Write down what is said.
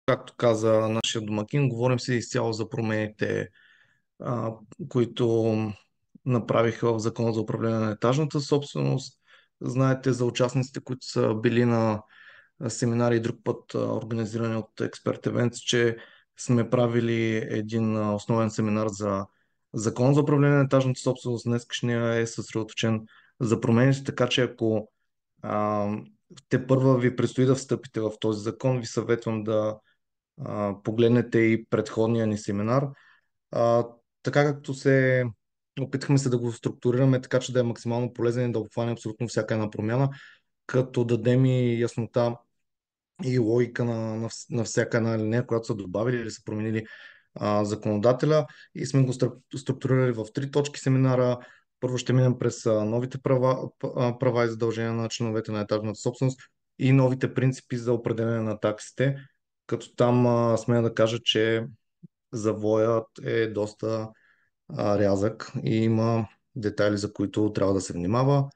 Както каза нашия домакин, говорим си изцяло за промените, а, които направиха в Закона за управление на етажната собственост. Знаете за участниците, които са били на семинари и друг път организирани от Expert Events, че сме правили един основен семинар за Закон за управление на етажната собственост. Днескашния е съсредоточен за промените, така че ако а, те първа ви предстои да встъпите в този закон, ви съветвам да погледнете и предходния ни семинар. А, така както се опитахме се да го структурираме, така че да е максимално полезен и да обхване абсолютно всяка една промяна, като дадем и яснота и логика на всяка една линия, която са добавили или са променили законодателя. И сме го структурирали в три точки семинара. Първо ще минем през новите права и задължения на членовете на етажната собственост и новите принципи за определение на таксите, като там смея да кажа, че завоят е доста рязък и има детайли, за които трябва да се внимава.